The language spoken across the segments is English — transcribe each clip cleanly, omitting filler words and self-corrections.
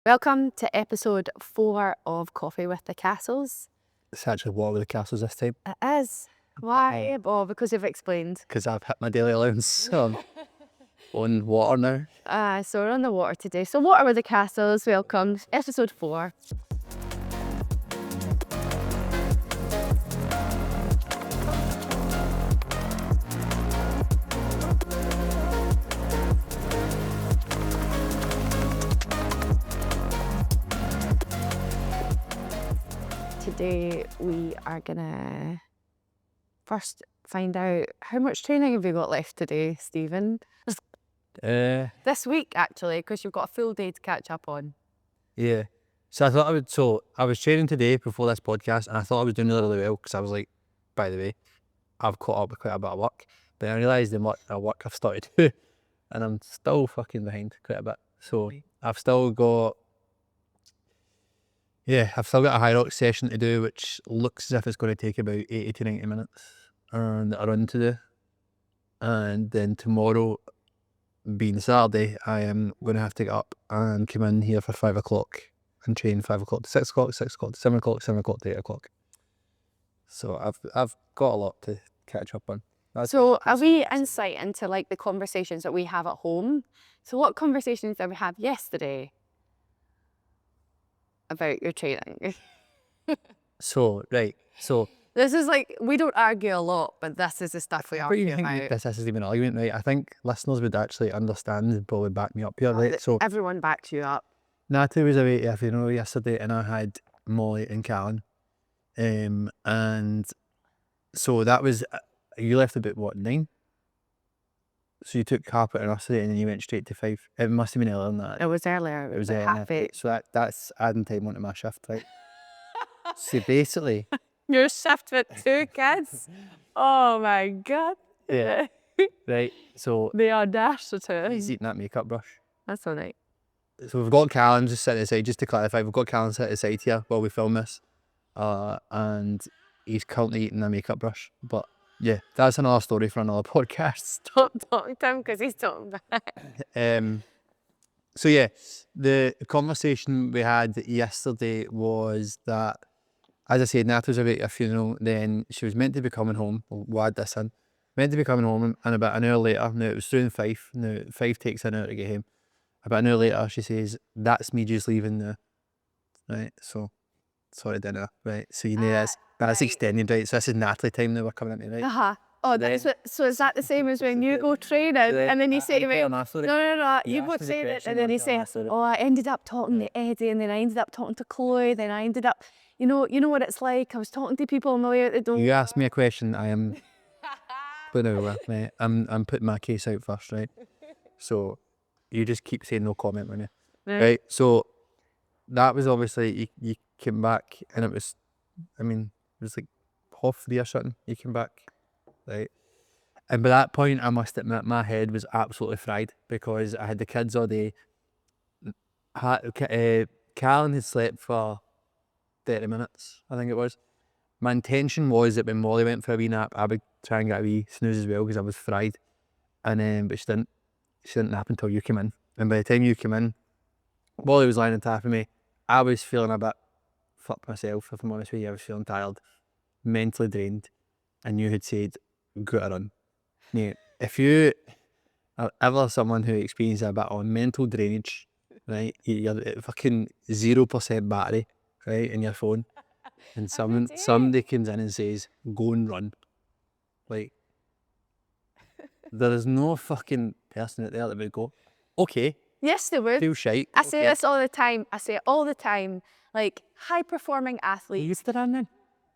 Welcome to episode 4 of Coffee with the Cassells. It's actually water with the Cassells this time. It is. Why? Oh, because you've explained. Because I've hit my daily allowance, so I'm on water now. So we're on the water today. So water with the Cassells, welcome. Episode 4. Today we are gonna first find out how much training have you got left today, Stephen? This week actually, because you've got a full day to catch up on. Yeah. So I was training today before this podcast, and I thought I was doing really well because I was like, by the way, I've caught up with quite a bit of work, but I realised the amount of work I've started to do, and I'm still fucking behind quite a bit. So I've still got a high rock session to do, which looks as if it's going to take about 80 to 90 minutes, and a run to do. And then tomorrow, being Saturday, I am going to have to get up and come in here for 5 o'clock and train 5 o'clock to 6 o'clock, 6 o'clock to 7 o'clock, 7 o'clock to 8 o'clock. So I've got a lot to catch up on. So a wee insight into like the conversations that we have at home. So what conversations did we have yesterday about your training? So This is like, we don't argue a lot, but this is the stuff we argue about. this isn't even an argument, right? I think listeners would actually understand and probably back me up here, right? So everyone backs you up. Natalie was away to a funeral yesterday, and I had Molly and Callan, and so that was you left about what 9? So you took Harper and Natalie, and then you went straight to 5. It must have been earlier than that. It was earlier. It was happy. So that's adding time onto my shift, right? So basically, your shift with 2 kids. Oh my god. Yeah. Right. So the audacity. He's eating that makeup brush. That's all right. So we've got Callan just sitting aside, just to clarify, we've got Callan sitting aside here while we film this. And he's currently eating a makeup brush. But yeah, that's another story for another podcast. Stop talking to him because he's talking back. So yeah, the conversation we had yesterday was that, as I said, Nat was about a funeral, then she was meant to be coming home. We'll add this in. Meant to be coming home, and about an hour later, now it was through in Fife, now Fife takes an hour to get home. About an hour later, she says, "That's me just leaving now." Right, so, sorry, dinner, right? So you know that's right. extended, right? So this is Natalie time now we're coming into, right? Oh, that's what, so is that the same as when you go training and then you say to me, no, you go training and then he says, oh, I ended up talking to Eddie and then I ended up talking to Chloe, then I ended up, you know what it's like, I was talking to people on my way out the door. You asked me a question, I am putting over, mate. I'm putting my case out first, right? So you just keep saying no comment, won't you? Right, so that was obviously, you came back and it was like 3:30 or something, you came back. Right, and by that point I must admit my head was absolutely fried because I had the kids all day. Callan had slept for 30 minutes, I think it was. My intention was that when Molly went for a wee nap, I would try and get a wee snooze as well because I was fried, and but she didn't nap until you came in, and by the time you came in, Molly was lying on top of me. I was feeling a bit fucked myself, if I'm honest with you. I was feeling tired, mentally drained, and you had said, go to run. Now, if you are ever someone who experiences a bit of mental drainage, right, you're at fucking 0% battery, right, in your phone, and somebody comes in and says, go and run. Like, there is no fucking person out there that would go, okay. Yes, they would. Feel shite. I say this all the time. Like, high-performing athletes. You used to run then?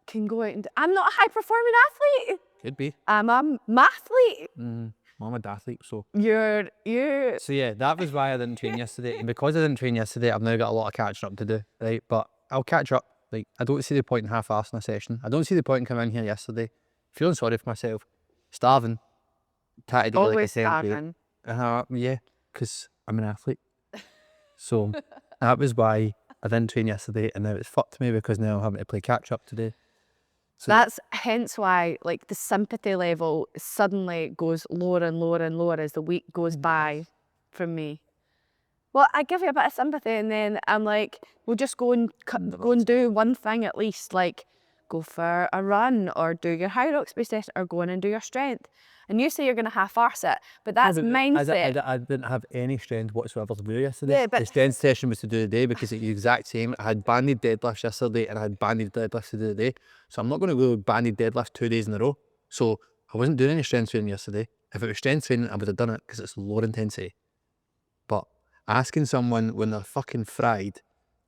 Can go out and I'm not a high-performing athlete. Could be. I'm a mathlete. I'm a dathlete, so. You. So yeah, that was why I didn't train yesterday. And because I didn't train yesterday, I've now got a lot of catching up to do, right? But I'll catch up. Like, I don't see the point in half-assing a session. I don't see the point in coming in here yesterday, feeling sorry for myself, starving, tatted to always like starving. Yeah, because I'm an athlete. So that was why I didn't train yesterday, and now it's fucked me because now I'm having to play catch-up today. So that's hence why, like, the sympathy level suddenly goes lower and lower and lower as the week goes by from me. Well, I give you a bit of sympathy, and then I'm like, we'll just go and do one thing at least, like go for a run or do your high rocks session or go in and do your strength. And you say you're going to half-arse it, but that's mindset. I didn't have any strength whatsoever to do yesterday. Yeah, but the strength session was to do the day because it's the exact same. I had banded deadlifts yesterday and I had banded deadlifts to do the day. So I'm not going to go banded deadlifts 2 days in a row. So I wasn't doing any strength training yesterday. If it was strength training, I would have done it because it's lower intensity. But asking someone when they're fucking fried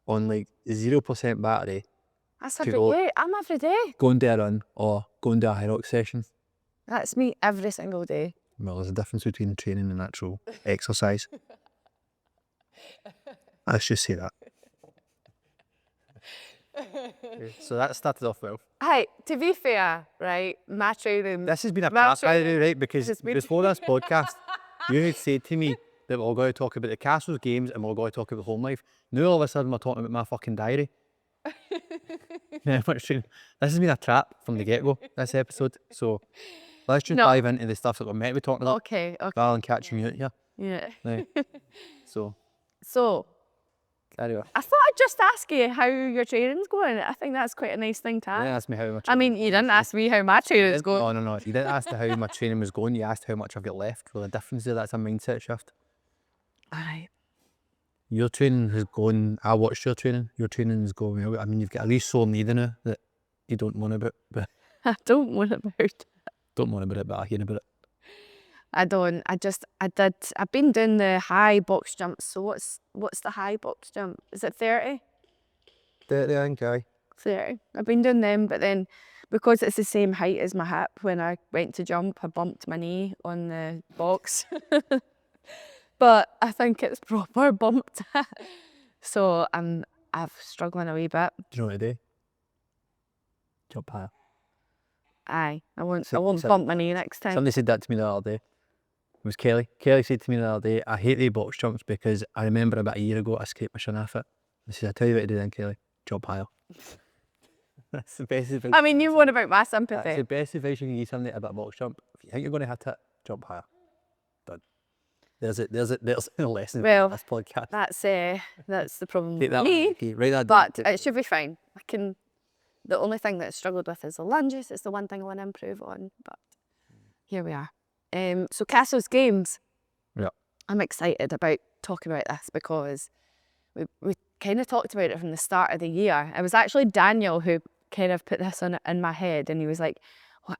on like 0% battery, that's every day. I'm every day. go and do a run or go and do a high rock session. That's me every single day. Well, there's a difference between training and actual exercise. Let's just say that. So that started off well. Hey, to be fair, right, my training... This has been a trap, by the way, right? Because before this podcast, you had said to me that we're going to talk about the Cassells games and we're going to talk about home life. Now all of a sudden we're talking about my fucking diary. Yeah, much training. This has been a trap from the get-go, this episode. So let's just dive into the stuff that we're meant to be talking about. Okay. Rather than catching you out here. Yeah. Right. So, carry on. I thought I'd just ask you how your training's going. I think that's quite a nice thing to ask. You didn't ask me how much. I mean, you didn't ask me how my training's going. No. You didn't ask how my training was going. You asked how much I've got left. Well, the difference there, that's a mindset shift. Alright. Your training has gone. I watched your training. Your training is going well. I mean, you've got a really sore knee now that you don't moan about. But I don't moan about it. Don't moan about it, but I hear about it. I don't. I've been doing the high box jumps. So what's the high box jump? Is it 30? 30, I think, aye. 30. I've been doing them, but then because it's the same height as my hip, when I went to jump, I bumped my knee on the box. But I think it's proper bumped. So I'm struggling a wee bit. Do you know what to do? Jump higher. Aye, I won't bump my knee next time. Somebody said that to me the other day. It was Kelly. Kelly said to me the other day, I hate the box jumps because I remember about a year ago I scraped my shin off it. I said, I tell you what to do then, Kelly. Jump higher. That's the best advice. I mean, you've won about my sympathy. That's the best advice you can give somebody about a box jump. If you think you're going to hit it, jump higher. Done. There's a lesson well, in this podcast. That's the problem Take with that me. Okay, write that but down. it should be fine. The only thing that I struggled with is the lunges. It's the one thing I want to improve on. But here we are. So Cassells games. Yeah. I'm excited about talking about this because we kind of talked about it from the start of the year. It was actually Daniel who kind of put this in my head, and he was like,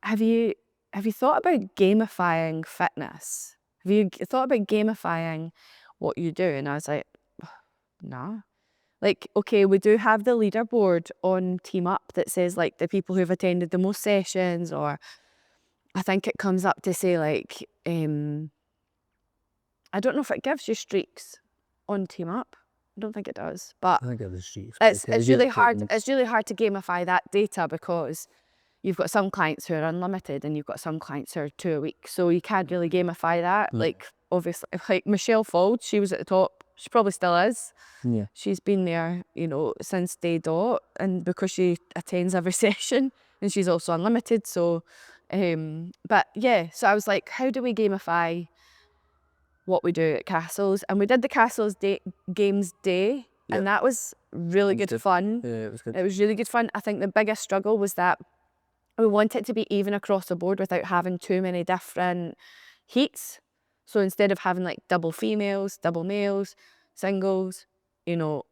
have you thought about gamifying fitness? Have you thought about gamifying what you do? And I was like, nah. Like, okay, we do have the leaderboard on Team Up that says like the people who've attended the most sessions, or I think it comes up to say like, I don't know if it gives you streaks on Team Up. I don't think it does, but I think it was streaks. It's really hard. It's really hard to gamify that data because you've got some clients who are unlimited and you've got some clients who are 2 a week. So you can't really gamify that. Like obviously, like Michelle Fuld, she was at the top. She probably still is. Yeah. She's been there, since day dot, and because she attends every session, and she's also unlimited. So, but yeah. So I was like, how do we gamify what we do at Cassells? And we did the Cassells Games Day, and that was really good fun. Yeah, it was good. It was really good fun. I think the biggest struggle was that we want it to be even across the board without having too many different heats. So instead of having like double females, double males, singles,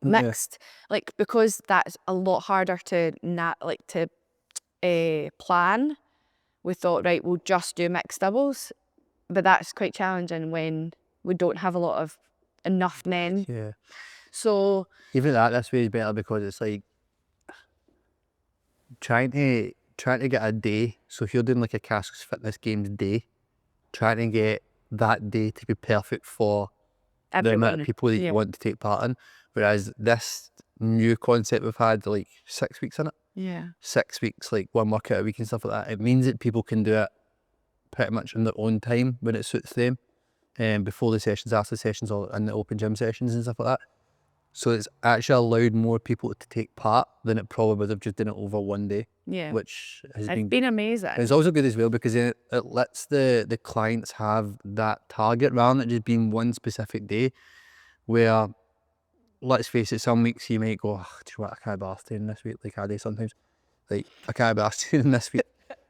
mixed, like because that's a lot harder to plan. We thought, right, we'll just do mixed doubles, but that's quite challenging when we don't have enough men. Yeah. So even this way is better because it's like trying to get a day. So if you're doing like a Cassells Fitness Games day, trying to get that day to be perfect for the amount of people that you want to take part in. Whereas this new concept we've had like 6 weeks in it. Yeah. 6 weeks, like one workout a week and stuff like that. It means that people can do it pretty much in their own time when it suits them. Before the sessions, after the sessions, or in the open gym sessions and stuff like that. So it's actually allowed more people to take part than it probably would have just done it over one day. Yeah. Which has been amazing. It's also good as well because it lets the clients have that target rather than it just being one specific day. where, let's face it, some weeks you might go, oh, do you know what, I can't be arsed doing this week, like I do sometimes. Like, I can't be arsed doing this week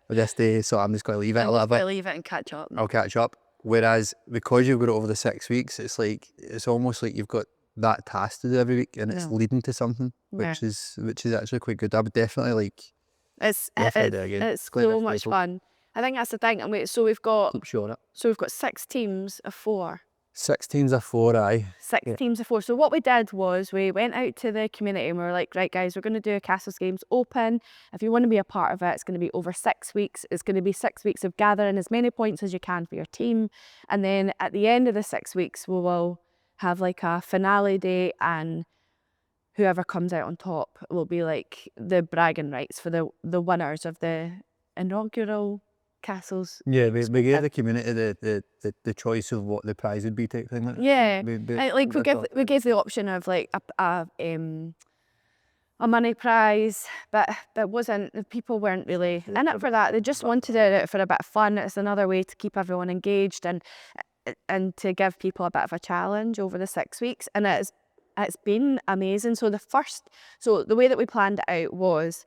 or this day, so I'm just going to leave it a little bit. Leave it and catch up. I'll catch up. Whereas, because you've got it over the 6 weeks, it's like, it's almost like you've got that task to do every week, and it's leading to something, which is actually quite good. I would definitely like. It's do it again. it's so much fun. I think that's the thing. And wait, so we've got 6 teams of 4. 6 teams of 4, aye. 6 teams of 4. So what we did was we went out to the community and we were like, right guys, we're going to do a Cassells Games Open. If you want to be a part of it, it's going to be over 6 weeks. It's going to be 6 weeks of gathering as many points as you can for your team. And then at the end of the 6 weeks, we will have like a finale day, and whoever comes out on top will be like the bragging rights for the winners of the inaugural Cassells. Yeah, we gave the community the choice of what the prize would be, type thing. Yeah, we gave the option of like a money prize, but people weren't really in it for that. They just wanted it for a bit of fun. It's another way to keep everyone engaged and to give people a bit of a challenge over the 6 weeks, and it's been amazing. So the way that we planned it out was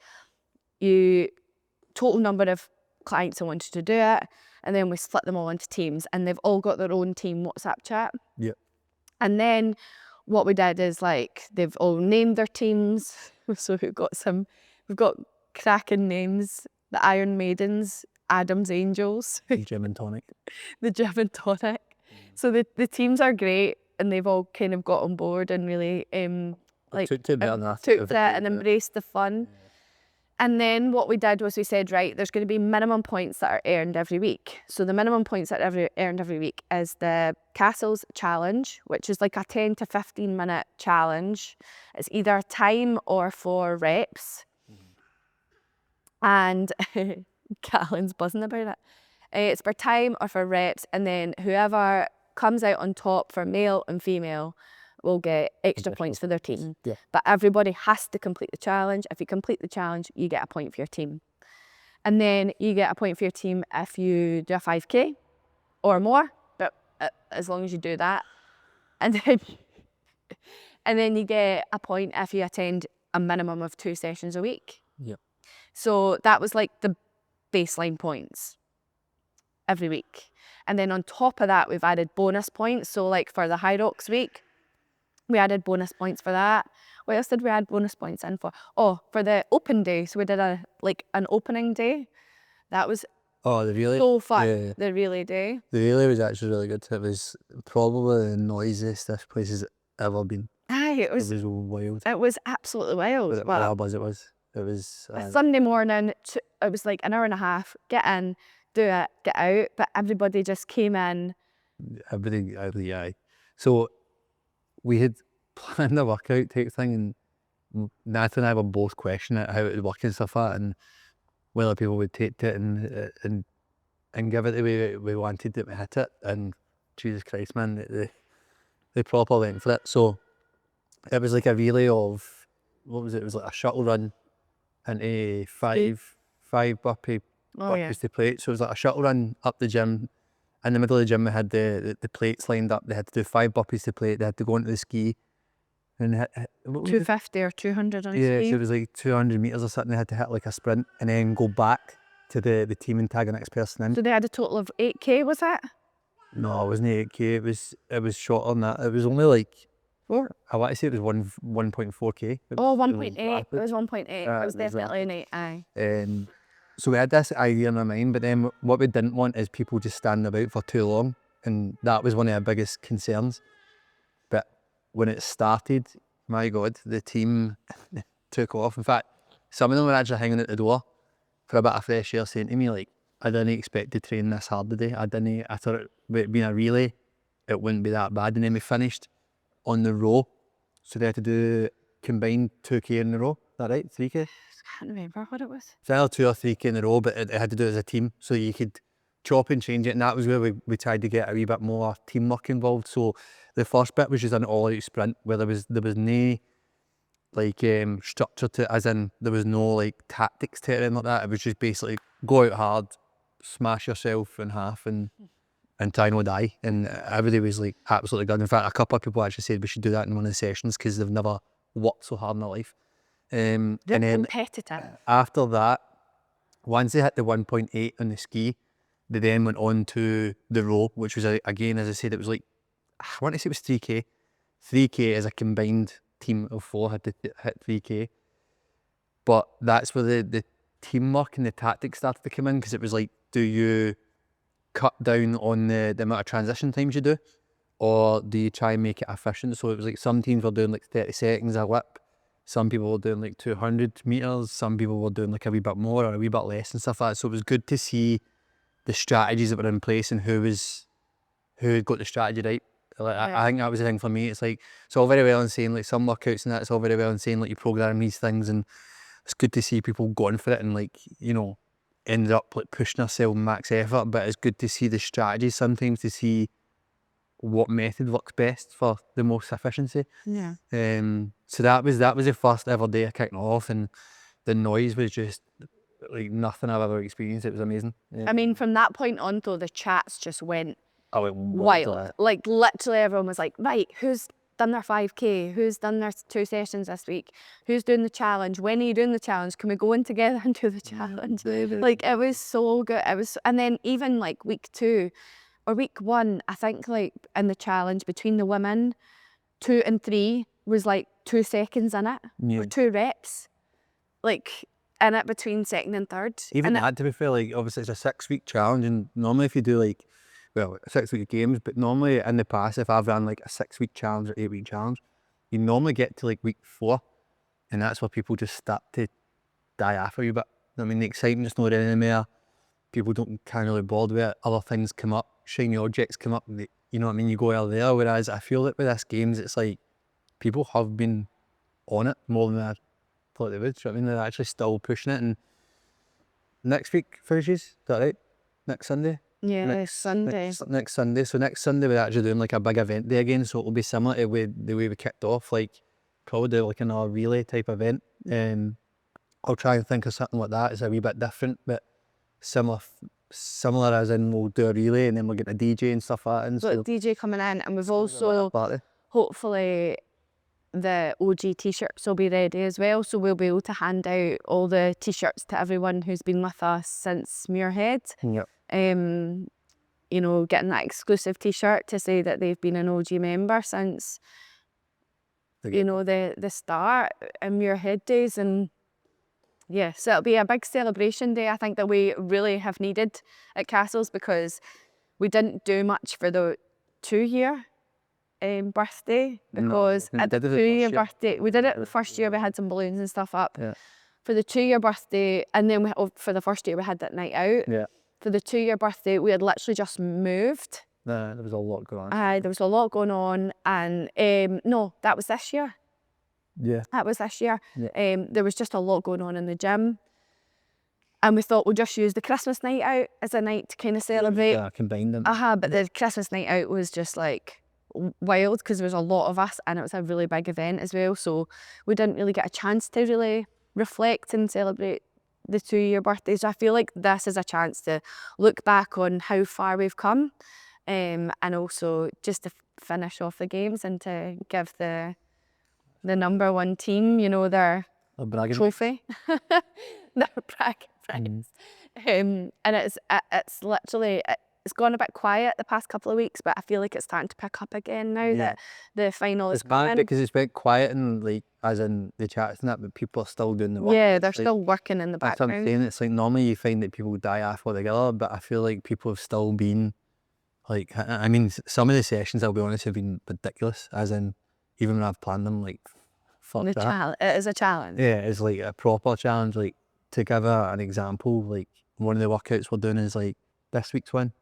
total number of clients who wanted to do it, and then we split them all into teams, and they've all got their own team WhatsApp chat. Yeah. And then what we did is like they've all named their teams. So we've got Krakken names, the Iron Maidens, Adam's Angels, The Gym and Tonic. So the teams are great, and they've all kind of got on board and really took to it and embraced the fun. Yeah. And then what we did was we said, right, there's going to be minimum points that are earned every week. So the minimum points that are earned every week is the Cassells Challenge, which is like a 10 to 15 minute challenge. It's either time or for reps. And Callan's buzzing about it. It's for time or for reps, and then whoever comes out on top for male and female will get extra points for their team. Yeah. But everybody has to complete the challenge. If you complete the challenge, you get a point for your team. And then you get a point for your team if you do a 5K or more, but as long as you do that. And then you get a point if you attend a minimum of 2 sessions a week. Yeah. So that was like the baseline points every week. And then on top of that, we've added bonus points. So like for the High Rocks week, we added bonus points for that. What else did we add bonus points in for? Oh, for the open day. So we did an opening day. That was the relay. So fun. Yeah. The relay day. The relay was actually really good. It was probably the noisiest this place has ever been. Aye, it was wild. It was absolutely wild. It was. It was a Sunday morning. It was like an hour and a half. Get in, do it, get out. But everybody just came in. Everything, aye. So we had planned a workout type thing, and Natalie and I were both questioning how it would work and stuff like that, and whether people would take to it and give it the way we wanted it to hit it. And Jesus Christ, man, they proper went for it. So it was like a relay of, what was it? It was like a shuttle run and a five burpee burpees to plate. So it was like a shuttle run up the gym. In the middle of the gym, we had the plates lined up. They had to do 5 burpees to plate. They had to go into the ski. And 250 or 200 on ski. Yeah, so it was like 200 metres or something. They had to hit like a sprint and then go back to the team and tag the next person in. So they had a total of 8K, was it? No, it wasn't 8K. It was shorter than that. It was only like, I want to say it was 1.4K. Oh, 1.8. It was 1.8. It was definitely an 8, aye. So we had this idea in our mind, but then what we didn't want is people just standing about for too long, and that was one of our biggest concerns. But when it started, my God, the team took off. In fact, some of them were actually hanging at the door for a bit of fresh air, saying to me, like, I didn't expect to train this hard today. I thought it being a relay, it wouldn't be that bad. And then we finished on the row, so they had to do combined 2K in a row. Is that right? 3K? I can't remember what it was. It's either 2 or 3K in a row, but it had to do it as a team, so you could chop and change it, and that was where we tried to get a wee bit more teamwork involved. So the first bit was just an all-out sprint where there was no like structure to it, as in there was no like tactics to it or anything like that. It was just basically go out hard, smash yourself in half, and and try not die. And everybody was like absolutely good. In fact, a couple of people actually said we should do that in one of the sessions because they've never worked so hard in their life. And They're then competitive. after that, once they hit the 1.8 on the ski, they then went on to the row, which was, again, as I said, it was like, I want to say it was 3K. 3K as a combined team of 4 had to hit 3K. But that's where the teamwork and the tactics started to come in, because it was like, do you cut down on the amount of transition times you do, or do you try and make it efficient? So it was like some teams were doing like 30 seconds a lip, some people were doing like 200 meters, some people were doing like a wee bit more or a wee bit less and stuff like that. So it was good to see the strategies that were in place and who had got the strategy right. Like, I think that was the thing for me. It's like, it's all very well and saying like some workouts and that, it's all very well and saying like you program these things, and it's good to see people going for it and like, you know, ended up like pushing themselves max effort. But it's good to see the strategies sometimes, to see what method works best for the most efficiency. Yeah. So that was the first ever day of kicking off, and the noise was just like nothing I've ever experienced. It was amazing. Yeah. I mean, from that point on, though, the chats just went went wild. Like, literally everyone was like, right, who's done their 5K? Who's done their 2 sessions this week? Who's doing the challenge? When are you doing the challenge? Can we go in together and do the challenge? Like, it was so good. And then even like week 2 or week 1, I think, like in the challenge between the women, 2 and 3 was like 2 seconds in it, or 2 reps, like in it between second and third. Even that, to be fair, like obviously it's a 6-week challenge, and normally if you do like, well, 6-week games, but normally in the past, if I've run like a 6-week challenge or 8-week challenge, you normally get to like week 4, and that's where people just start to die off a wee bit. I mean, the excitement's not there anymore. People can't really bored with it. Other things come up, shiny objects come up, and you know what I mean, you go out there. Whereas I feel like with this games, it's like people have been on it more than I thought they would. So I mean, they're actually still pushing it. And next week finishes, is that right? Next Sunday? Yeah, Sunday. Next Sunday. So next Sunday we're actually doing like a big event day again. So it'll be similar to the way we kicked off. Like probably do like another relay type event. I'll try and think of something like that. It's a wee bit different, but similar as in we'll do a relay and then we'll get a DJ and stuff like that. And so DJ coming in, and we've also hopefully the OG t-shirts will be ready as well, so we'll be able to hand out all the t-shirts to everyone who's been with us since Muirhead. Yep. You know, getting that exclusive t-shirt to say that they've been an OG member since you know the start in Muirhead days. And yeah, so it'll be a big celebration day, I think, that we really have needed at Cassells, because we didn't do much for the 2-year birthday, because at the 2-year birthday, we did it the first year, we had some balloons and stuff up. Yeah. For the 2-year birthday, and then for the first year we had that night out. Yeah. For the 2-year birthday, we had literally just moved. There was a lot going on. There was a lot going on, and no, that was this year. Yeah. That was this year. Yeah. There was just a lot going on in the gym, and we thought we'll just use the Christmas night out as a night to kind of celebrate. Yeah, combine them. But the Christmas night out was just like wild, because there was a lot of us and it was a really big event as well, so we didn't really get a chance to really reflect and celebrate the 2-year birthday. So I feel like this is a chance to look back on how far we've come, and also just to finish off the games and to give the number 1 team, you know, their trophy. Their bragging rights. And it's literally, it's gone a bit quiet the past couple of weeks, but I feel like it's starting to pick up again now that the final is coming. It's bad because it's been quiet, and like as in the chats and that, but people are still doing the work. Yeah, they're still working in the background. That's what I'm saying. It's like normally you find that people die off altogether, but I feel like people have still been like, I mean, some of the sessions, I'll be honest, have been ridiculous, as in even when I've planned them, like fuck that. It is a challenge. Yeah, it's like a proper challenge. Like, to give an example, like one of the workouts we're doing is like this week's one.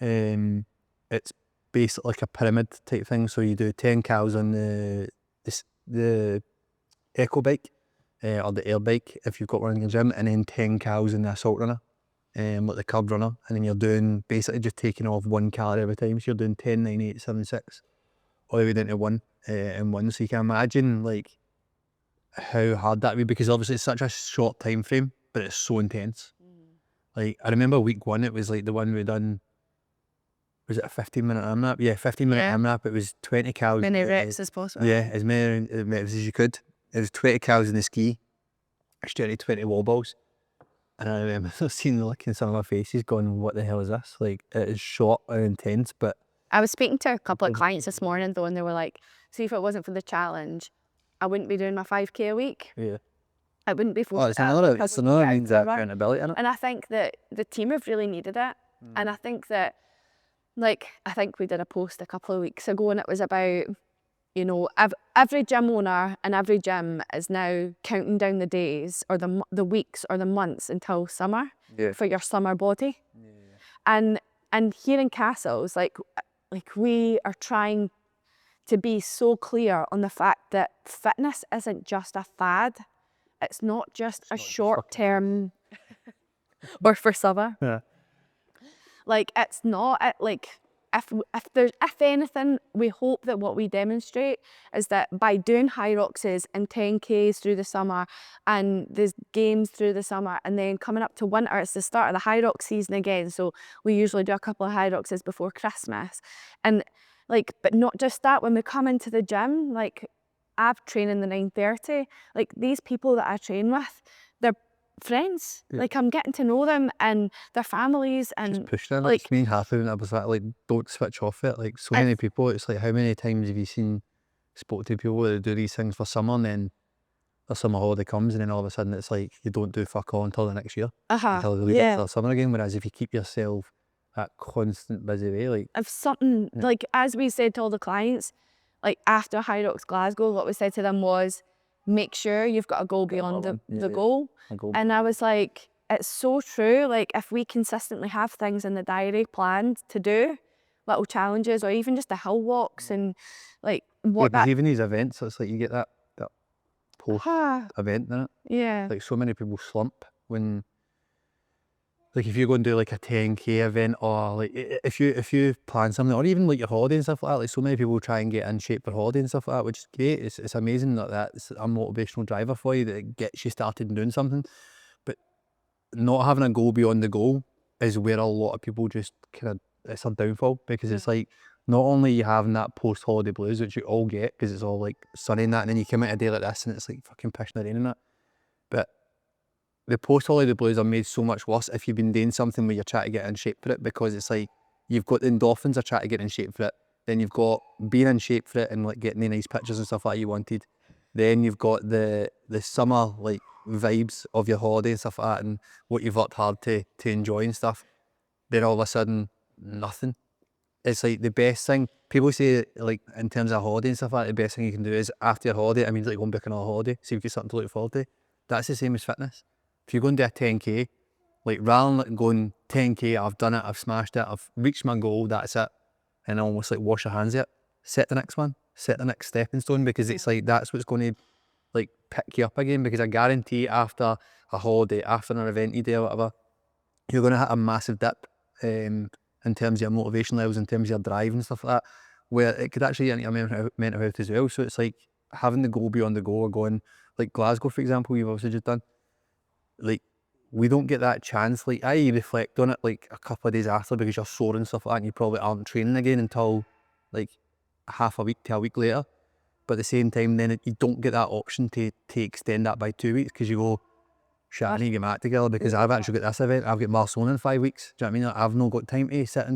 It's basically like a pyramid type thing. So you do 10 cows on the eco bike or the air bike if you've got one in your gym, and then 10 cows in the assault runner, like the curb runner, and then you're doing basically just taking off 1 calorie every time. So you're doing 10, 9, 8, 7, 6, all the way down to 1 and 1. So you can imagine like how hard that would be, because obviously it's such a short time frame, but it's so intense. Like I remember week 1, it was like the one we done was it a 15-minute AMRAP? Yeah, 15-minute AMRAP. It was 20 cows. Many reps as possible. Yeah, as many reps as you could. It was 20 cows in the ski, straight to 20 wall balls. And I remember seeing the look in some of our faces going, what the hell is this? Like, it is short and intense, but... I was speaking to a couple of clients this morning though, and they were like, see, if it wasn't for the challenge, I wouldn't be doing my 5k a week. Yeah. I wouldn't be forced it's another means of accountability, isn't it? And I think that the team have really needed it. And I think that, like, I think we did a post a couple of weeks ago and it was about, you know, every gym owner and every gym is now counting down the days or the weeks or the months until summer for your summer body. And here in Cassells, like we are trying to be so clear on the fact that fitness isn't just a fad. It's not just a short term or for summer. Yeah. Like, it's not like, if anything, we hope that what we demonstrate is that by doing high roxes and 10Ks through the summer and there's games through the summer, and then coming up to winter, it's the start of the high rock season again. So we usually do a couple of high roxes before Christmas. And like, but not just that, when we come into the gym, like I've trained in the 9:30, like these people that I train with, they're friends. Like, I'm getting to know them and their families, and just push them. like, Me and Harper, and I was like, don't switch off it. Like, so many people, it's like, how many times have you spoke to people that do these things for summer, and then the summer holiday comes, and then all of a sudden it's like you don't do fuck all until the next year, until they leave it till summer again. Whereas if you keep yourself that constant busy way, like, if something, like, as we said to all the clients, like after High Rocks Glasgow, what we said to them was, make sure you've got a goal beyond the goal. And I was like, it's so true. Like, if we consistently have things in the diary planned to do, little challenges or even just the hill walks, and like even these events, it's like you get that post event in it. Yeah. Like, so many people slump when, like, if you go and do like a 10k event, or like if you plan something, or even like your holiday and stuff like that, like so many people try and get in shape for holiday and stuff like that, which is great. It's amazing that that's a motivational driver for you, that gets you started doing something. But not having a goal beyond the goal is where a lot of people just kind of, it's a downfall, because it's like, not only you having that post holiday blues, which you all get because it's all like sunny and that, and then you come out a day like this and it's like fucking pissing the rain and that. But the post-holiday blues are made so much worse if you've been doing something where you're trying to get in shape for it, because it's like, you've got the endorphins are trying to get in shape for it, then you've got being in shape for it and like getting the nice pictures and stuff like you wanted, then you've got the summer like vibes of your holiday and stuff like that, and what you've worked hard to enjoy and stuff, then all of a sudden nothing. It's like the best thing, people say, like, in terms of holiday and stuff like that, the best thing you can do is after your holiday, I mean, like, go and book another holiday, so you've got something to look forward to. That's the same as fitness. If you're going to do a 10k, like, rather than going 10k, I've done it, I've smashed it, I've reached my goal, that's it, and almost like wash your hands of it, set the next one, set the next stepping stone, because it's like, that's what's going to like pick you up again. Because I guarantee after a holiday, after an event you do or whatever, you're going to hit a massive dip in terms of your motivation levels, in terms of your drive and stuff like that, where it could actually get into your mental health as well. So it's like having the goal beyond the goal, or going like Glasgow, for example, you've obviously just done. Like, we don't get that chance. Like, you reflect on it like a couple of days after, because you're sore and stuff like that, and you probably aren't training again until like half a week to a week later. But at the same time, then you don't get that option to extend that by 2 weeks, because you go, shit, I need to get my act together, because I've actually got this event, I've got Barcelona in 5 weeks. Do you know what I mean? I've not got time to sit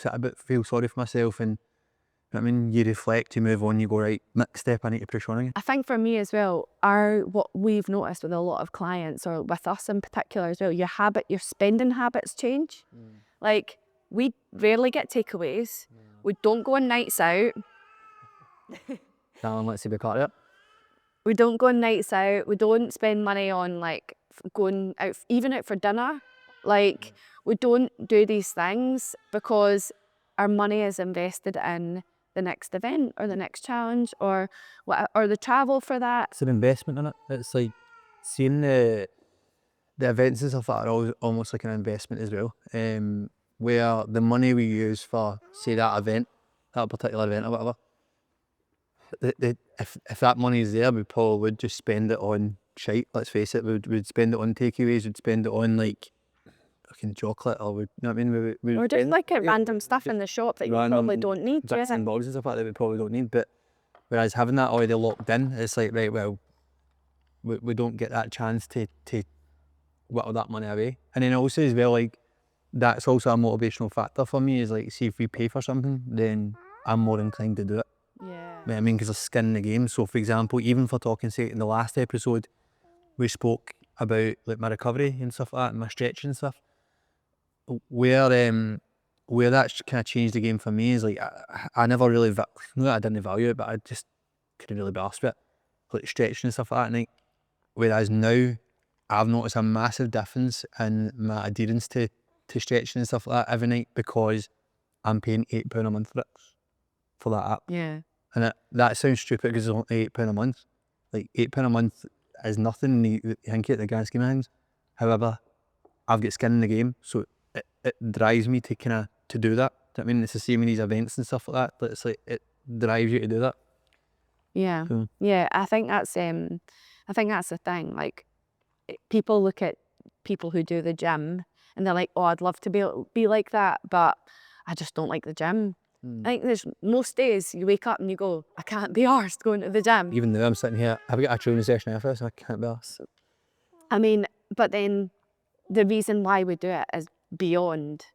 a bit, feel sorry for myself, and you know what I mean, you reflect, you move on, you go, right, next step, I need to push on again. I think for me as well, what we've noticed with a lot of clients, or with us in particular as well, your spending habits change. Like, we rarely get takeaways. We don't go on nights out. Let's see, we got it. We don't go on nights out. We don't spend money on like going out, even out for dinner. Like, we don't do these things because our money is invested in the next event or the next challenge, or the travel for that. It's an investment in it. It's like seeing the events and stuff like that are almost like an investment as well. Where the money we use for, say, that event, that particular event or whatever, if that money is there, we probably would just spend it on shite, let's face it. We'd spend it on takeaways, we'd spend it on like fucking chocolate, or you know what I mean? Or just like a random stuff in the shop that you probably don't need. Bits and bobs and stuff like that we probably don't need. But whereas having that already locked in, it's like, right, well, we don't get that chance to whittle that money away. And then also as well, like, that's also a motivational factor for me, is like, see if we pay for something, then I'm more inclined to do it. Yeah. You know what I mean? Because there's skin in the game. So for example, even for talking, say, in the last episode, we spoke about like my recovery and stuff like that, and my stretching and stuff. Where that's kind of changed the game for me is like, I never really, not that I didn't value it, but I just couldn't really be arsed with it, like stretching and stuff like that at night. Whereas now, I've noticed a massive difference in my adherence to stretching and stuff like that every night, because I'm paying £8 a month for that app. Yeah. And that sounds stupid because it's only £8 a month. Like, £8 a month is nothing you think at the grand scheme of things. However, I've got skin in the game, so it drives me to kind of to do that. Do you know what I mean? It's the same in these events and stuff like that. But it's like, it drives you to do that. Yeah. So, Yeah. I think that's the thing. Like, people look at people who do the gym and they're like, oh, I'd love to be like that, but I just don't like the gym. I think there's most days you wake up and you go, I can't be arsed going to the gym. even though I'm sitting here, I've got a training session after, so I can't be arsed. I mean, but then the reason why we do it is beyond.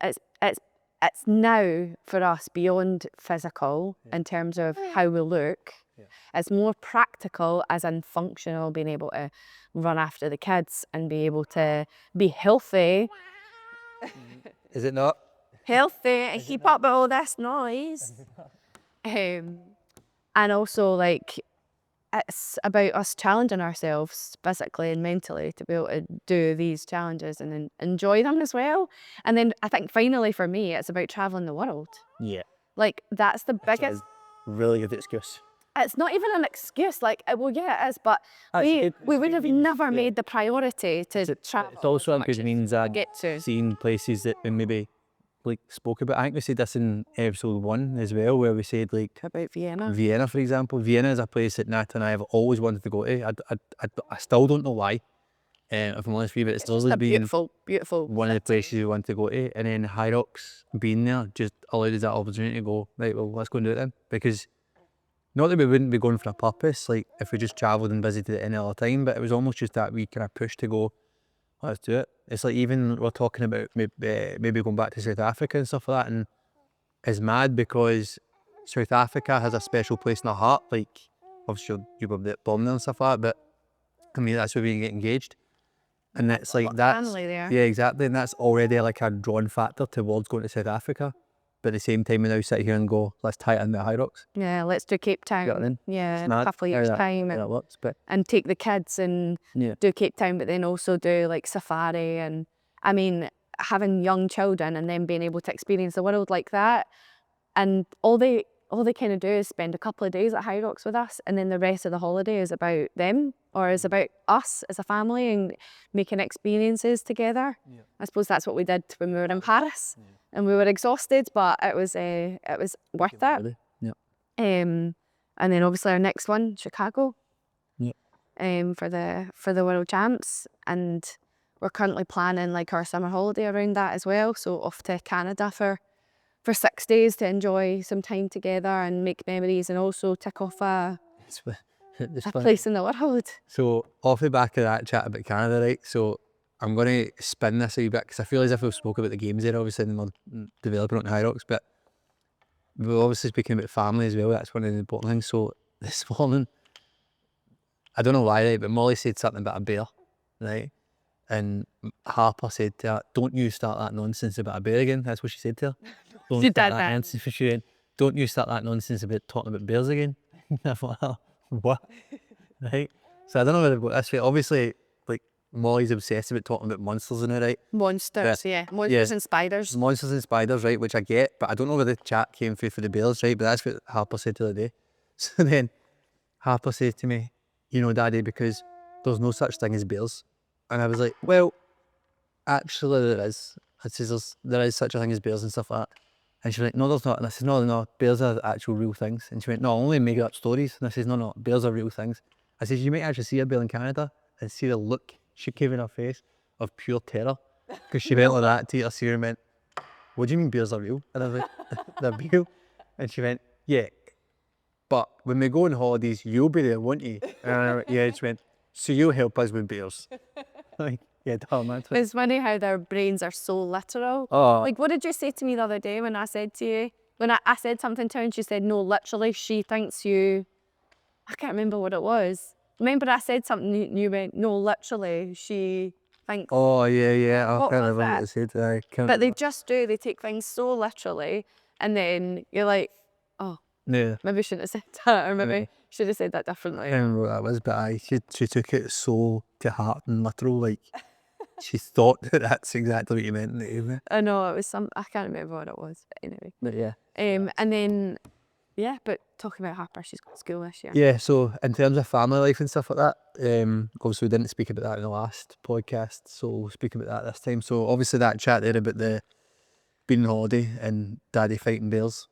It's now for us beyond physical in terms of how we look. Yeah. It's more practical, as in functional, being able to run after the kids and be able to be healthy. Is it not? Healthy and keep up with all this noise. And also, like, it's about us challenging ourselves physically and mentally to be able to do these challenges and then enjoy them as well. And then I think finally for me, it's about traveling the world. Yeah. Like, that's the biggest. Really good excuse. It's not even an excuse. Like, well, yeah, it is, but we would have never made the priority to travel. It's also a good means get to. seeing places that we maybe like spoke about. I think we said this in episode 1 as well, where we said like About Vienna. Vienna, for example. Vienna is a place that Nat and I have always wanted to go to. I still don't know why. If I'm honest with you, but it's always been beautiful one of the places we want to go to. And then High Rocks being there just allowed us that opportunity to go, right, well, let's go and do it then. Because not that we wouldn't be going for a purpose, like if we just travelled and visited it any other time, but it was almost just that we kind of push to go, let's do it. It's like, even we're talking about maybe going back to South Africa and stuff like that, and it's mad because South Africa has a special place in our heart. Like, obviously you were born there and stuff like that, but I mean, that's where we get engaged. And it's like, that's, there. yeah, exactly, and that's already like a drawn factor towards going to South Africa. But at the same time, we now sit here and go, let's tie it in with High Rocks. Yeah, let's do Cape Town. You know what I mean? Yeah, in a couple of years' time. That works, but and take the kids and do Cape Town, but then also do like safari. And I mean, having young children and then being able to experience the world like that, and all they kind of do is spend a couple of days at High Rocks with us, and then the rest of the holiday is about them, or is about us as a family and making experiences together. Yeah. I suppose that's what we did when we were in Paris, and we were exhausted, but it was worth it. Really? Yeah. And then obviously our next one, Chicago. Yeah. For the World Champs, and we're currently planning like our summer holiday around that as well. So off to Canada for 6 days to enjoy some time together and make memories, and also tick off a place in the world. So off the back of that chat about Canada, right? So I'm going to spin this a wee bit, because I feel as if we've spoken about the games there, obviously, and we're developing on High Rocks, but we're obviously speaking about family as well. That's one of the important things. So this morning, I don't know why, right, but Molly said something about a bear, right? And Harper said to her, don't you start that nonsense about a bear again. That's what she said to her. Don't She start did that nonsense for sure. Don't you start that nonsense about talking about bears again. I thought, oh, what? Right? So I don't know where they've got this way. Obviously, like, Molly's obsessed about talking about monsters in it, right? Monsters, yeah. Monsters and spiders. Monsters and spiders, right, which I get, but I don't know where the chat came through for the bears, right? But that's what Harper said the other day. So then Harper said to me, you know, Daddy, because there's no such thing as bears. And I was like, well, actually there is. I says, there is such a thing as bears and stuff like that. And she was like, no, there's not. And I said, no, bears are actual real things. And she went, no, I only make up stories. And I said, no, bears are real things. I said, you might actually see a bear in Canada and see the look she gave in her face of pure terror. Because she went like that to her and went, what do you mean bears are real? And I was like, they're real. And she went, yeah. But when we go on holidays, you'll be there, won't you? And I went, yeah. She went, so you'll help us with bears. Like, yeah, damn, man. It's funny how their brains are so literal. Oh. Like, what did you say to me the other day when I said to you, when I said something to her and she said, no, literally, she thinks you, I can't remember what it was. Remember I said something and you went, no, literally, she thinks. Oh, yeah. I What can't was remember what that? I said. I can't But they remember. just do, they take things so literally. And then you're like, oh, Yeah. maybe I shouldn't have said that, or maybe should have said that I differently. can't remember what that was, but she took it so to heart and literal, like she thought that that's exactly what you meant in the evening. I know, it was I can't remember what it was, but anyway. But yeah. And then, yeah, but talking about Harper, she's got school this year. Yeah, so in terms of family life and stuff like that, obviously we didn't speak about that in the last podcast, so we'll speak about that this time. So obviously that chat there about the being on holiday and daddy fighting bears.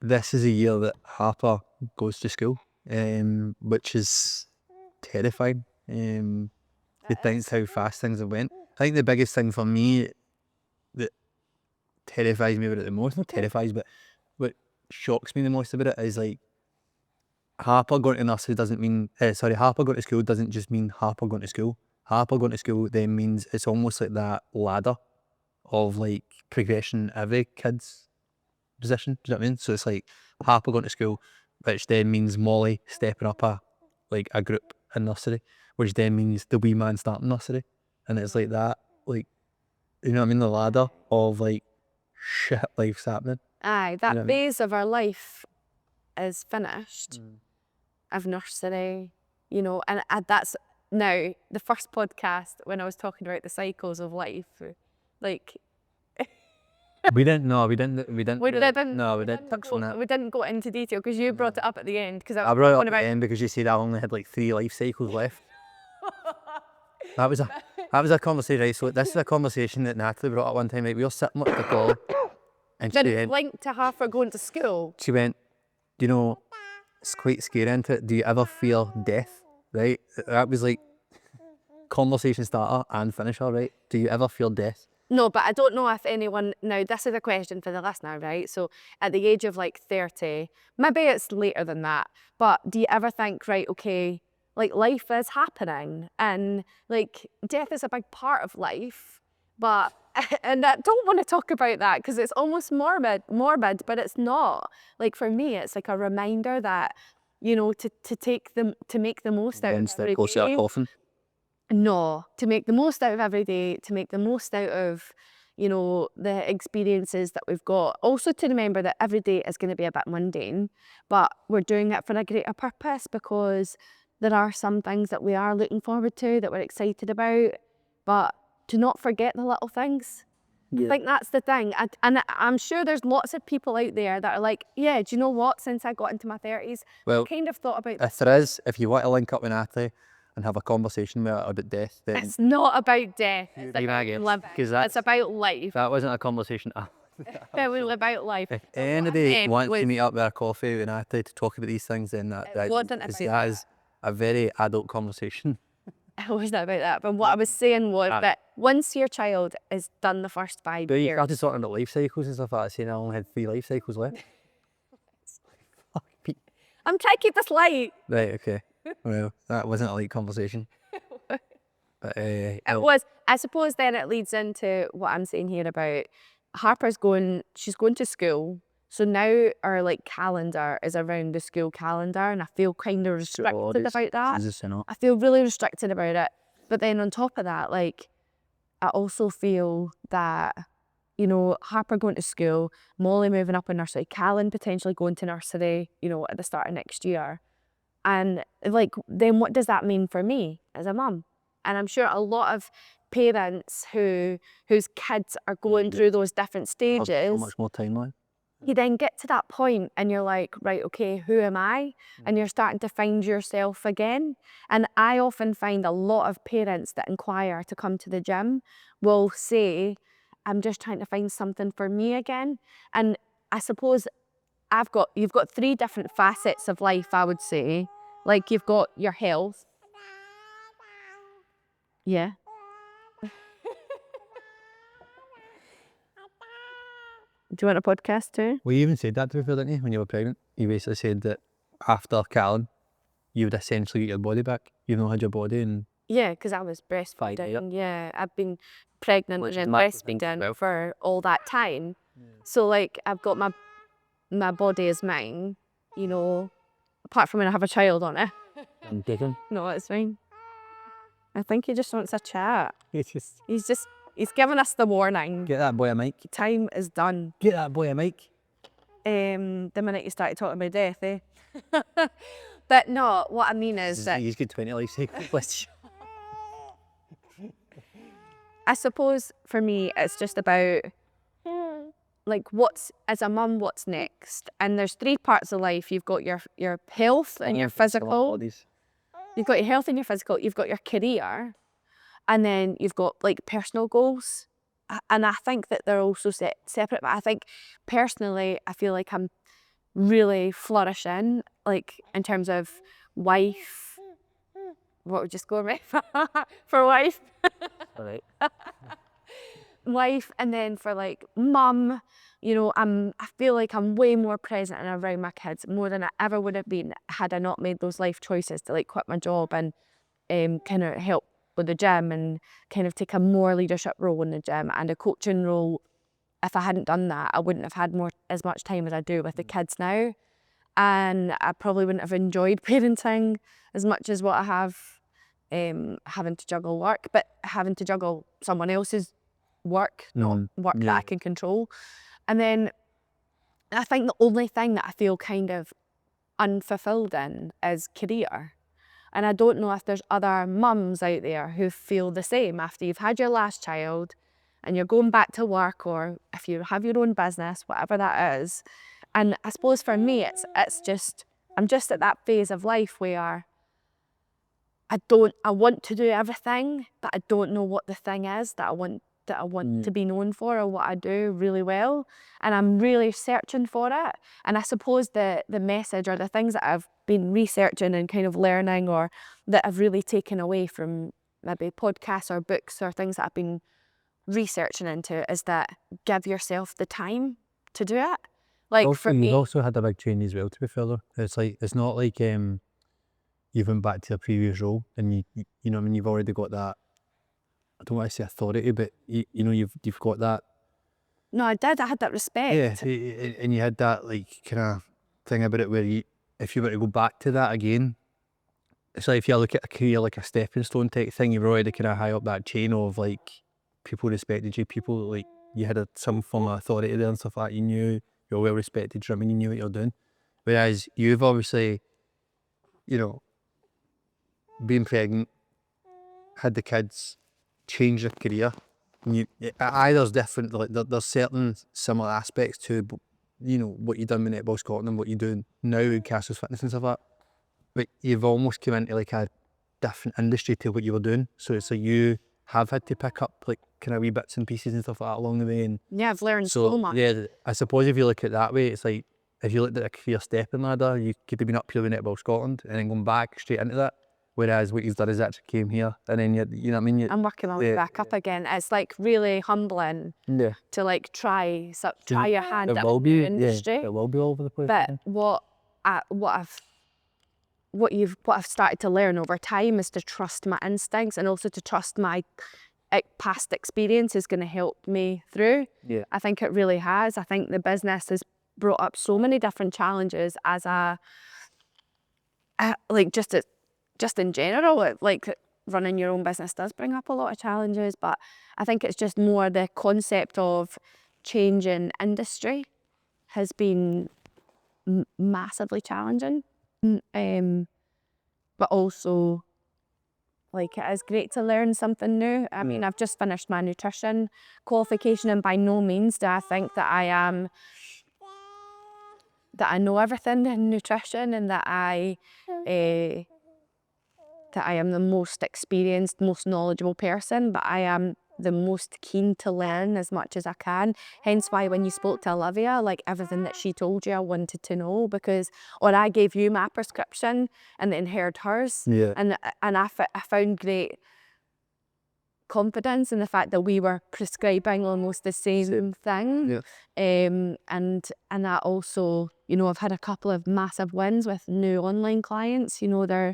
This is a year that Harper goes to school, which is terrifying. To think how fast things have went. I think the biggest thing for me that terrifies me about it the most, not terrifies, but what shocks me the most about it is like Harper going to nursery doesn't mean, Harper going to school doesn't just mean Harper going to school. Harper going to school then means it's almost like that ladder of like progression in every kid's position. Do you know what I mean? So it's like Harper going to school, which then means Molly stepping up a group in nursery, which then means the wee man starting nursery. And it's like that, like, you know what I mean? The ladder of like shit life's happening. Aye, that You know what I mean? phase of our life is finished, of nursery, you know, and that's now the first podcast when I was talking about the cycles of life, like We didn't touch on that. we didn't go into detail because you brought it up at the end. Because I brought it up at the end because you said I only had like 3 life cycles left. That was a conversation, right? So this is a conversation that Natalie brought up one time, right? We were sitting at the call and she Did it went, link to Harper going to school? you know, it's quite scary, isn't it? Do you ever fear death? Right? That was like conversation starter and finisher, right? Do you ever fear death? No, but I don't know if anyone, now this is a question for the listener, right? So at the age of like 30, maybe it's later than that, but do you ever think, right, okay, like life is happening and like death is a big part of life, but, and I don't want to talk about that because it's almost morbid, but it's not. Like for me, it's like a reminder that, you know, to make the most out of every day. No, to make the most out of every day, to make the most out of, you know, the experiences that we've got. Also to remember that every day is going to be a bit mundane, but we're doing it for a greater purpose because there are some things that we are looking forward to, that we're excited about, but to not forget the little things. Yeah. I think that's the thing. And I'm sure there's lots of people out there that are like, yeah, do you know what? Since I got into my 30s, I kind of thought about this. If you want to link up with Natalie and have a conversation with her about death, then it's not about death. It's about living. It's about life. That wasn't a conversation. It was about life. If anybody wants to meet up with a coffee with Natalie to talk about these things, then that is a very adult conversation. It wasn't about that. But what I was saying was that once your child has done the first 5 years. You started talking about life cycles and stuff like that, saying I only had 3 life cycles left. I'm trying to keep this light. Right, okay. Well, that wasn't a light conversation. But, it was. I suppose then it leads into what I'm saying here about Harper's she's going to school. So now our like calendar is around the school calendar and I feel kind of restricted about that. I feel really restricted about it. But then on top of that, like I also feel that, you know, Harper going to school, Molly moving up in nursery, Callan potentially going to nursery, you know, at the start of next year. And like, then what does that mean for me as a mum? And I'm sure a lot of parents whose kids are going through those different stages. So much more timeline. You then get to that point and you're like, right, okay, who am I? And you're starting to find yourself again. And I often find a lot of parents that inquire to come to the gym will say, I'm just trying to find something for me again. And I suppose you've got 3 different facets of life, I would say. Like you've got your health. Yeah. Do you want a podcast too? Well, you even said that to me, didn't you, when you were pregnant? You basically said that after Callan, you would essentially get your body back. You've not had your body and Yeah, because I was breastfeeding. Yeah, I've been pregnant and breastfeeding for all that time. So like, I've got my body is mine, you know, apart from when I have a child on it. I'm taken. No, it's fine. I think he just wants a chat. He's He's giving us the warning. get that boy a mic. Time is done. Get that boy a mic. The minute you started talking about death, eh? But no, what I mean is that He's got 20 life cycles. I suppose for me it's just about like as a mum, what's next? And there's 3 parts of life. You've got your health and your physical. You've got your health and your physical, you've got your career, and then you've got like personal goals. And I think that they're also separate, but I think personally, I feel like I'm really flourishing, like in terms of wife. What would you score me for wife? All right. Wife, and then for like mum, you know, I feel like I'm way more present and around my kids more than I ever would have been had I not made those life choices to like quit my job and kind of help with the gym and kind of take a more leadership role in the gym and a coaching role. If I hadn't done that, I wouldn't have had as much time as I do with the kids now, and I probably wouldn't have enjoyed parenting as much as what I have, having to juggle work, but having to juggle someone else's work, not work that I can control. And then I think the only thing that I feel kind of unfulfilled in is career. And I don't know if there's other mums out there who feel the same after you've had your last child and you're going back to work, or if you have your own business, whatever that is. And I suppose for me, it's just, I'm just at that phase of life where I want to do everything, but I don't know what the thing is that I want to be known for, or what I do really well, and I'm really searching for it. And I suppose the message or the things that I've been researching and kind of learning, or that I've really taken away from maybe podcasts or books or things that I've been researching into, is that give yourself the time to do it. Like also, for me, you've also had a big change as well, to be fair though. It's not like you went back to a previous role and you know what I mean, you've already got that, I don't want to say authority, but you know, you've got that. No, I had that respect. Yeah, and you had that like kind of thing about it where if you were to go back to that again, it's like if you look at a career like a stepping stone type thing, you were already kind of high up that chain of like people respected you, people like you had some form of authority there and stuff like that. You knew you were well respected, you knew what you're doing. Whereas you've obviously, you know, being pregnant, had the kids, changed your career. There's different, like there's certain similar aspects to, you know, what you've done with Netball Scotland and what you're doing now with Cassells Fitness and stuff like that. But you've almost come into like a different industry to what you were doing. So it's like you have had to pick up like kind of wee bits and pieces and stuff like that along the way. And Yeah, I've learned so much. Yeah, I suppose if you look at it that way, it's like if you looked at a career stepping ladder, you could have been up here with Netball Scotland and then going back straight into that. Whereas what you've done is actually came here and then you know what I mean? I'm working my way back up again. It's like really humbling to like try your hand at the industry. It will be all over the place. But what I've started to learn over time is to trust my instincts, and also to trust my past experience is going to help me through. Yeah. I think it really has. I think the business has brought up so many different challenges as just in general, like running your own business does bring up a lot of challenges, but I think it's just more the concept of changing industry has been massively challenging. But also, like, it is great to learn something new. I mean, I've just finished my nutrition qualification, and by no means do I think that I know everything in nutrition, and that I am the most experienced, most knowledgeable person, but I am the most keen to learn as much as I can. Hence why when you spoke to Olivia, like everything that she told you, I wanted to know, or I gave you my prescription and then heard hers. Yeah. And I found great confidence in the fact that we were prescribing almost the same thing. Yeah. And that also, you know, I've had a couple of massive wins with new online clients. You know,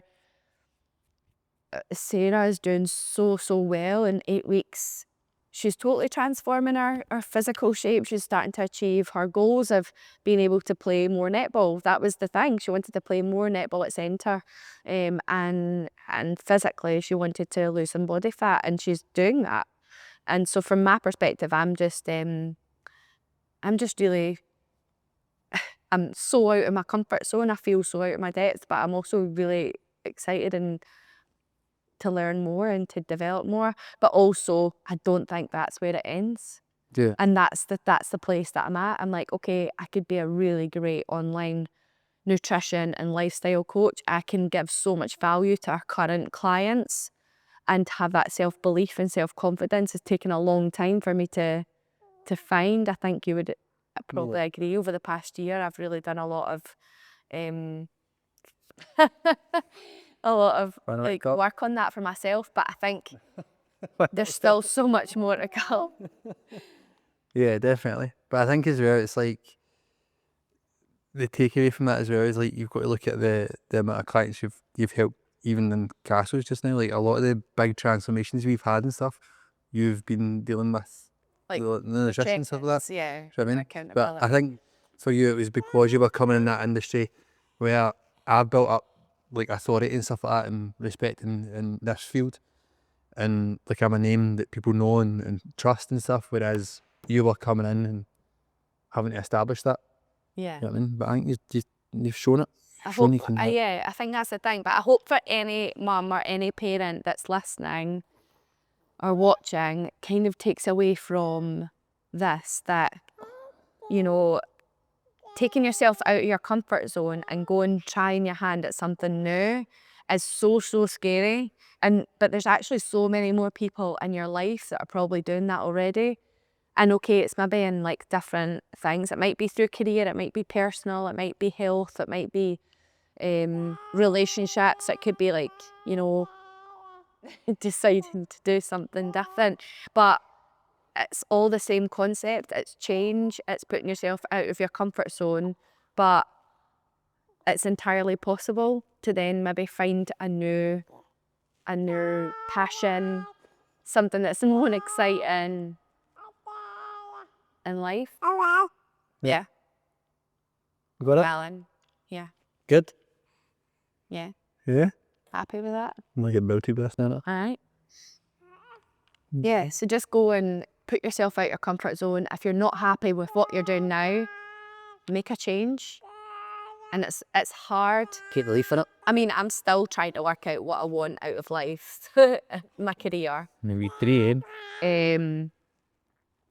Sarah is doing so well in 8 weeks. She's totally transforming her physical shape. She's starting to achieve her goals of being able to play more netball. That was the thing. She wanted to play more netball at centre. And physically she wanted to lose some body fat, and she's doing that. And so from my perspective, I'm just really, I'm so out of my comfort zone. I feel so out of my depth, but I'm also really excited and to learn more and to develop more. But also, I don't think that's where it ends. Yeah. And that's the place that I'm at. I'm like, okay, I could be a really great online nutrition and lifestyle coach. I can give so much value to our current clients, and have that self-belief and self-confidence has taken a long time for me to find. I think you would probably agree. Over the past year, I've really done a lot of like work on that for myself, but I think there's still so much more to go. Yeah, definitely. But I think as well, it's like the takeaway from that as well is like you've got to look at the amount of clients you've helped, even in Cassells just now. Like a lot of the big transformations we've had and stuff, you've been dealing with, Like the nutrition and stuff like that. Yeah. Do you know what I mean? Accountability. But I think for you it was because you were coming in that industry where I've built up like authority and stuff like that and respect in this field, and like I'm a name that people know and trust and stuff, whereas you were coming in and having to establish that. Yeah. You know what I mean? But I think you've shown it. I Shown hope, you can yeah, I think that's the thing. But I hope for any mum or any parent that's listening or watching kind of takes away from this, that, you know, taking yourself out of your comfort zone and going trying your hand at something new is so scary. But there's actually so many more people in your life that are probably doing that already. And okay, it's maybe in like different things. It might be through career, it might be personal, it might be health, it might be relationships. It could be like, you know, deciding to do something different. But it's all the same concept. It's change, it's putting yourself out of your comfort zone, but it's entirely possible to then maybe find a new passion, something that's more exciting in life. Yeah. got it? Well, yeah. Good? Yeah. Yeah? Happy with that? I'm gonna get belty with this now. Alright. Yeah, so just go and put yourself out your comfort zone. If you're not happy with what you're doing now, make a change. And it's hard. Keep the leaf in it. I mean, I'm still trying to work out what I want out of life, my career. Maybe 3,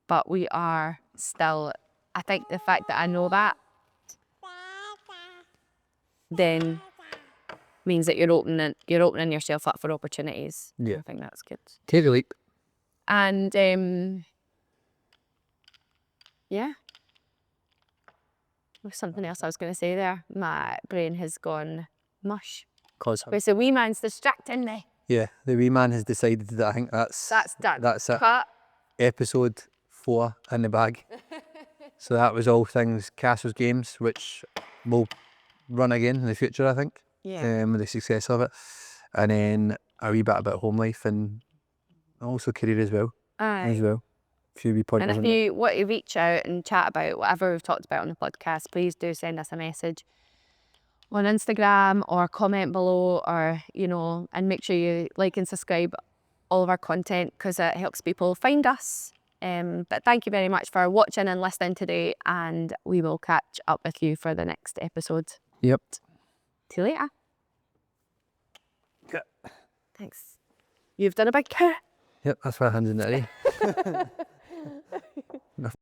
But we are still, I think the fact that I know that then means that you're opening yourself up for opportunities. Yeah. I think that's good. Take a leap. And yeah. There's something else I was going to say there. My brain has gone mush. Because the wee man's distracting me. Yeah, the wee man has decided that I think that's done. That's it. Cut. Episode 4 in the bag. So that was all things Cassells Games, which will run again in the future, I think. Yeah. With the success of it. And then a wee bit about home life and also career as well. Aye. As well. A few wee pointers. And if you want to reach out and chat about whatever we've talked about on the podcast, please do send us a message on Instagram or comment below, or, you know, and make sure you like and subscribe all of our content because it helps people find us. But thank you very much for watching and listening today, and we will catch up with you for the next episode. Yep. See you later. Good. Thanks. You've done a big Yep, that's why I handed it.